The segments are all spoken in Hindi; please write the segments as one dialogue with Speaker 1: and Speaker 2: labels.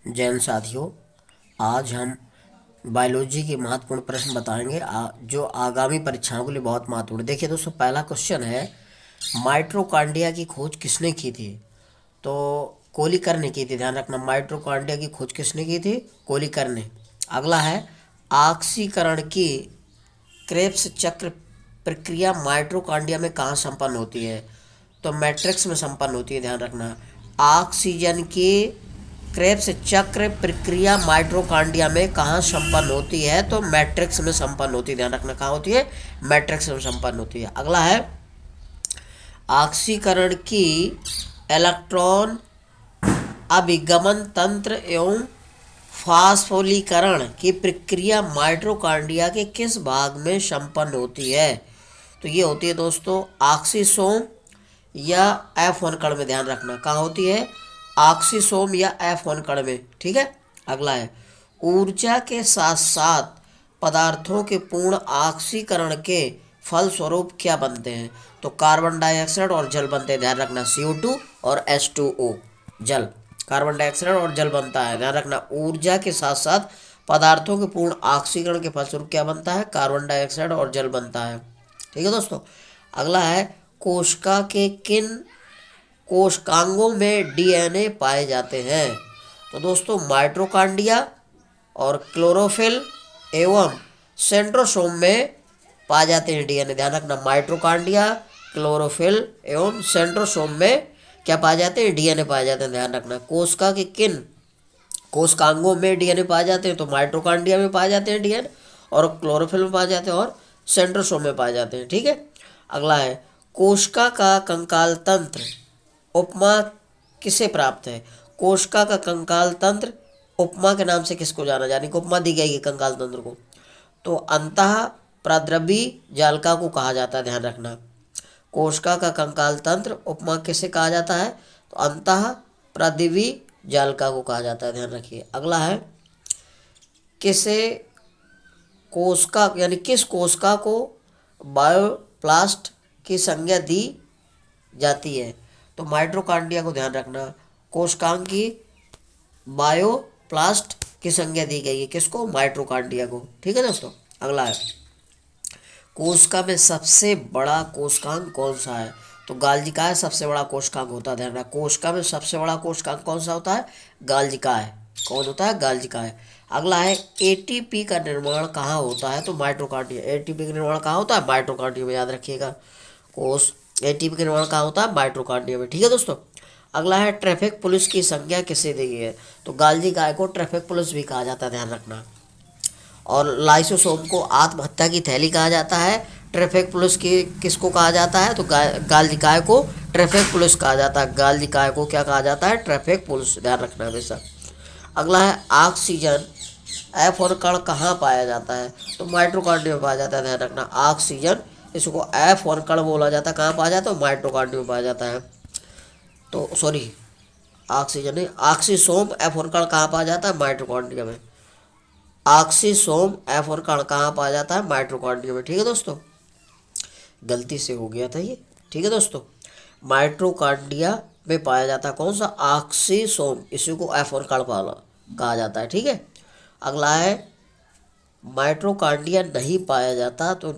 Speaker 1: जैन साथियों, आज हम बायोलॉजी के महत्वपूर्ण प्रश्न बताएंगे जो आगामी परीक्षाओं के लिए बहुत महत्वपूर्ण। देखिए दोस्तों, पहला क्वेश्चन है, माइटोकॉन्ड्रिया की खोज किसने की थी? तो कोलिकर ने की थी। ध्यान रखना, माइटोकॉन्ड्रिया की खोज किसने की थी? कोलिकर ने। अगला है, ऑक्सीकरण की क्रेब्स चक्र प्रक्रिया माइटोकॉन्ड्रिया में कहाँ संपन्न होती है? तो मैट्रिक्स में संपन्न होती है। ध्यान रखना, ऑक्सीजन की क्रेब्स चक्र प्रक्रिया माइटोकॉन्ड्रिया में कहाँ संपन्न होती है? तो मैट्रिक्स में संपन्न होती है। ध्यान रखना, कहाँ होती है? मैट्रिक्स में संपन्न होती है। अगला है, ऑक्सीकरण की इलेक्ट्रॉन अभिगमन तंत्र एवं फास्फोलीकरण की प्रक्रिया माइटोकॉन्ड्रिया के किस भाग में संपन्न होती है? तो ये होती है दोस्तों ऑक्सीसोम या F1 कण में। ध्यान रखना, कहाँ होती है? ऑक्सीसोम या F1 कण में। ठीक है। अगला है, ऊर्जा के साथ साथ पदार्थों के पूर्ण ऑक्सीकरण के फलस्वरूप क्या बनते हैं? तो कार्बन डाइऑक्साइड और जल बनते हैं। ध्यान रखना, CO2 और H2O, जल। कार्बन डाइऑक्साइड और जल बनता है। ध्यान रखना, ऊर्जा के साथ साथ पदार्थों के पूर्ण ऑक्सीकरण के फलस्वरूप क्या बनता है? कार्बन डाइऑक्साइड और जल बनता है। ठीक है दोस्तों। अगला है, कोशिका के किन कोशिकांगों में DNA पाए जाते हैं? तो दोस्तों माइटोकॉन्ड्रिया और क्लोरोफिल एवं सेंट्रोसोम में पाए जाते हैं DNA। ध्यान रखना, माइटोकॉन्ड्रिया, क्लोरोफिल एवं सेंट्रोसोम में क्या पाए जाते हैं? DNA पाए जाते हैं। ध्यान रखना, कोशिका के किन कोशिकांगों में DNA पाए जाते हैं? तो माइटोकॉन्ड्रिया में पाए जाते हैं DNA, और क्लोरोफिल में पाए जाते हैं, और सेंट्रोसोम में पाए जाते हैं। ठीक है। अगला है, कोशिका का कंकाल तंत्र उपमा किसे प्राप्त है? कोशिका का कंकाल तंत्र उपमा के नाम से किसको जाना, यानी कि उपमा दी गई है कंकाल तंत्र को? तो अंतः प्राद्रवी जालिका को कहा जाता है। ध्यान रखना, कोशिका का कंकाल तंत्र उपमा किसे कहा जाता है? तो अंतः प्राद्रवी जालिका को कहा जाता है। ध्यान रखिए। अगला है, किसे कोशिका यानी किस कोशिका को बायोप्लास्ट की संज्ञा दी जाती है? तो माइटोकॉन्ड्रिया को। ध्यान रखना, कोशिकांग की बायोप्लास्ट की संज्ञा दी गई है। किसको? माइटोकॉन्ड्रिया को। ठीक है दोस्तों। अगला है, कोशिका में सबसे बड़ा कोशिकांग कौन सा है? तो गाल्जिकाय सबसे बड़ा कोशिकांग होता है। ध्यान रखना, कोशिका में सबसे बड़ा कोशिकांग कौन सा होता है? गाल्जिकाय। कौन होता है? गाल्जिकाय। अगला है, ATP का निर्माण कहाँ होता है? तो माइटोकॉन्ड्रिया। ATP का निर्माण कहाँ होता है? माइटोकॉन्ड्रिया में। याद रखिएगा, कोश ATP का निर्माण कहाँ होता है? माइटोकॉन्ड्रिया में। ठीक है दोस्तों। अगला है, ट्रैफिक पुलिस की संज्ञा किसे दी गई है? तो गाल्जिकाय को ट्रैफिक पुलिस भी कहा जाता है। ध्यान रखना। और लाइसोसोम को आत्महत्या की थैली कहा जाता है। ट्रैफिक पुलिस की किसको कहा जाता है? तो गाल्जिकाय को ट्रैफिक पुलिस कहा जाता है। गाल्जिकाय को क्या कहा जाता है? Traffic police. ध्यान रखना हमेशा। अगला है, ऑक्सीजन F1 कण कहाँ पाया जाता है? तो माइटोकॉन्ड्रिया में पाया जाता है। ध्यान रखना, ऑक्सीजन इसको F1 कण बोला जाता है। कहाँ पाया जाता है? माइटोकॉन्ड्रिया में पाया जाता है। तो सॉरी, ऑक्सीजन नहीं, ऑक्सीसोम F1 कण कहाँ पाया जाता है? माइटोकॉन्ड्रिया में। ऑक्सीसोम F1 कण कहाँ पाया जाता है? माइटोकॉन्ड्रिया में। ठीक है दोस्तों, गलती से हो गया था ये। ठीक है दोस्तों, माइटोकॉन्ड्रिया में पाया जाता है कौन सा? ऑक्सीसोम। इसी को F1 कण कहा जाता है। ठीक है। अगला है, माइटोकॉन्ड्रिया नहीं पाया जाता तो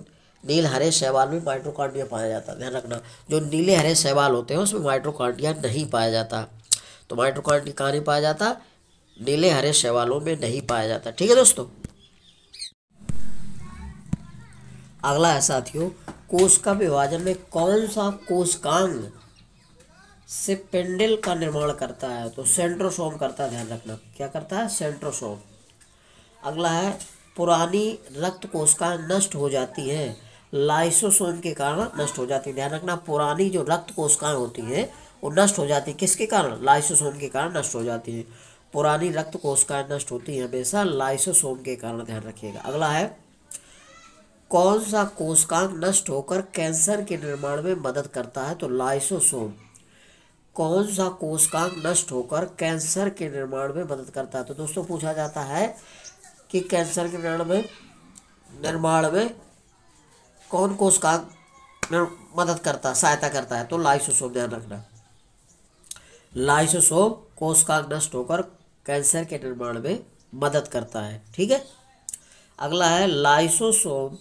Speaker 1: नील हरे शैवाल में माइटोकॉन्ड्रिया पाया जाता है। ध्यान रखना, जो नीले हरे शैवाल होते हैं उसमें माइटोकॉन्ड्रिया नहीं पाया जाता। तो माइटोकॉन्ड्रिया कहाँ नहीं पाया जाता? नीले हरे शैवालों में नहीं पाया जाता। ठीक है दोस्तों। अगला है साथियों, कोशिका विभाजन में कौन सा कोशिकांग स्पिंडल का निर्माण करता है? तो सेंट्रोसोम करता है। ध्यान रखना, क्या करता है? सेंट्रोसोम। अगला है, पुरानी रक्त कोशिकाएं नष्ट हो जाती हैं लाइसोसोम के कारण नष्ट हो जाती है। ध्यान रखना, पुरानी जो रक्त कोशिकाएं होती हैं वो नष्ट हो जाती है। किसके कारण? लाइसोसोम के कारण नष्ट हो जाती हैं। पुरानी रक्त कोशिकाएं नष्ट होती हैं हमेशा लाइसोसोम के कारण। ध्यान रखिएगा। अगला है, कौन सा कोशिकांग नष्ट होकर कैंसर के निर्माण में मदद करता है? तो लाइसोसोम। कौन सा कोशिकांग नष्ट होकर कैंसर के निर्माण में मदद करता है? तो दोस्तों पूछा जाता है कि कैंसर के निर्माण में कौन कोशिकांग मदद करता है, सहायता करता है? तो लाइसोसोम। ध्यान रखना, लाइसोसोम कोशिकांग नष्ट होकर कैंसर के निर्माण में मदद करता है। ठीक है। अगला है लाइसोसोम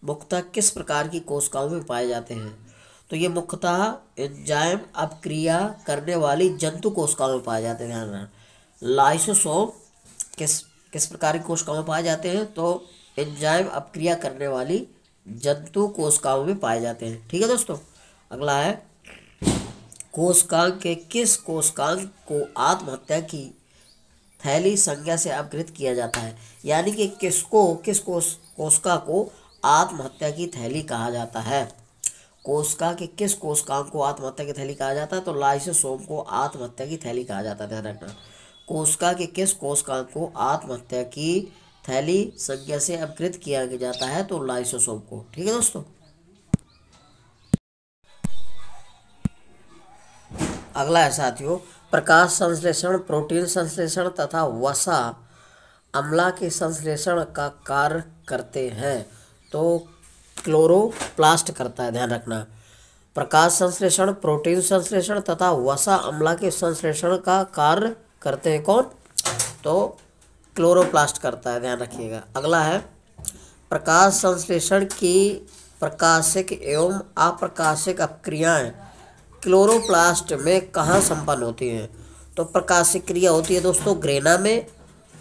Speaker 1: मुख्यतः किस प्रकार की कोशिकाओं में पाए जाते हैं? तो ये मुख्यतः एंजाइम अपक्रिया करने वाली जंतु कोशिकाओं में पाए जाते हैं। ध्यान रखना, लाइसोसोम किस किस प्रकार की कोशिकाओं में पाए जाते हैं? तो एंजाइम अपक्रिया करने वाली जंतु कोशिकाओं में पाए जाते हैं। ठीक है दोस्तों। अगला है कोशिकांग के किस कोशिकांग को आत्महत्या की थैली संज्ञा से अपकृत किया जाता है? यानी कि किस कोशिका को आत्महत्या की थैली कहा जाता है? कोशिका के किस कोशिकांग को आत्महत्या की थैली कहा जाता है? तो लाइसोसोम को आत्महत्या की थैली कहा जाता है। ध्यान रखना, कोशिका के किस कोशिकांग को आत्महत्या की थैली संज्ञा से अपकृत किया जाता है? तो लाइसोसोम को। ठीक है दोस्तों। अगला है साथियों, प्रकाश संश्लेषण, प्रोटीन संश्लेषण तथा वसा अम्ला के संश्लेषण का कार्य करते हैं। तो क्लोरोप्लास्ट करता है। ध्यान रखना, प्रकाश संश्लेषण, प्रोटीन संश्लेषण तथा वसा अम्ला के संश्लेषण का कार्य करते हैं कौन? तो क्लोरोप्लास्ट करता है। ध्यान रखिएगा। अगला है प्रकाश संश्लेषण की प्रकाशिक एवं अप्रकाशिक अपक्रियाएं क्लोरोप्लास्ट में कहाँ संपन्न होती हैं? तो प्रकाशिक क्रिया होती है दोस्तों ग्रेना में,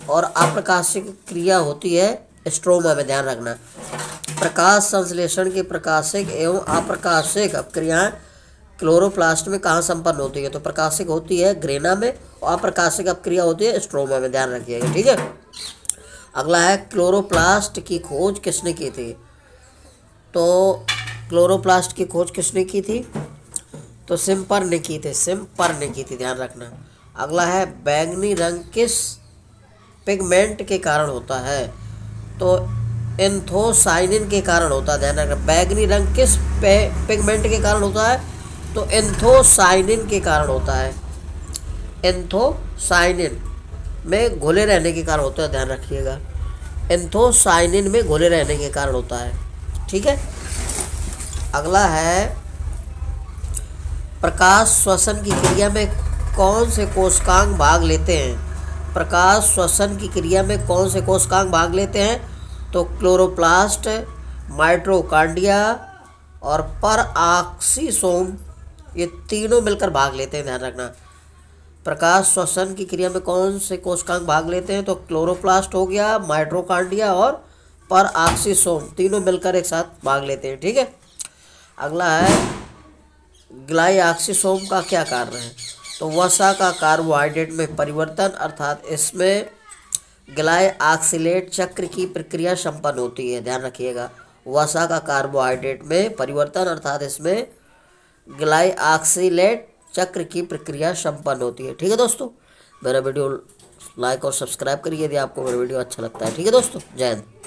Speaker 1: और अप्रकाशिक क्रिया होती है स्ट्रोमा में। ध्यान रखना, प्रकाश संश्लेषण की प्रकाशिक एवं अप्रकाशिक अपक्रियाएं क्लोरोप्लास्ट में कहाँ संपन्न होती है? तो प्रकाशिक होती है ग्रेना में, और अप्रकाशिक अपक्रिया होती है स्ट्रोमा में। ध्यान रखिएगा। ठीक है। अगला है क्लोरोप्लास्ट की खोज किसने की थी? तो क्लोरोप्लास्ट की खोज किसने की थी? तो सिम्पर ने की थी। ध्यान रखना। अगला है बैंगनी रंग किस पिगमेंट के कारण होता है? तो एंथोसाइनिन के कारण होता है। ध्यान रखना, बैंगनी रंग किस पिगमेंट के कारण होता है? तो एंथोसाइनिन के कारण होता है। एंथोसाइनिन में घुले रहने के कारण होता है। ध्यान रखिएगा, एंथोसाइनिन में घुले रहने के कारण होता है। ठीक है। अगला है प्रकाश श्वसन की क्रिया में कौन से कोशिकांग भाग लेते हैं? प्रकाश श्वसन की क्रिया में कौन से कोशिकांग भाग लेते हैं? तो क्लोरोप्लास्ट, माइटोकॉन्ड्रिया और परऑक्सीसोम, ये तीनों मिलकर भाग लेते हैं। ध्यान रखना, प्रकाश श्वसन की क्रिया में कौन से कोशिकांग भाग लेते हैं? तो क्लोरोप्लास्ट हो गया, माइटोकॉन्ड्रिया और परऑक्सीसोम, तीनों मिलकर एक साथ भाग लेते हैं। ठीक है। अगला है ग्लाइऑक्सीसोम का क्या कार्य है? तो वसा का कार्बोहाइड्रेट में परिवर्तन, अर्थात इसमें ग्लाइऑक्सिलेट चक्र की प्रक्रिया संपन्न होती है। ध्यान रखिएगा, वसा का कार्बोहाइड्रेट में परिवर्तन, अर्थात इसमें ग्लाइऑक्सिलेट चक्र की प्रक्रिया संपन्न होती है। ठीक है दोस्तों। मेरा वीडियो लाइक और सब्सक्राइब करिए यदि आपको मेरा वीडियो अच्छा लगता है। ठीक है दोस्तों। जय हिंद।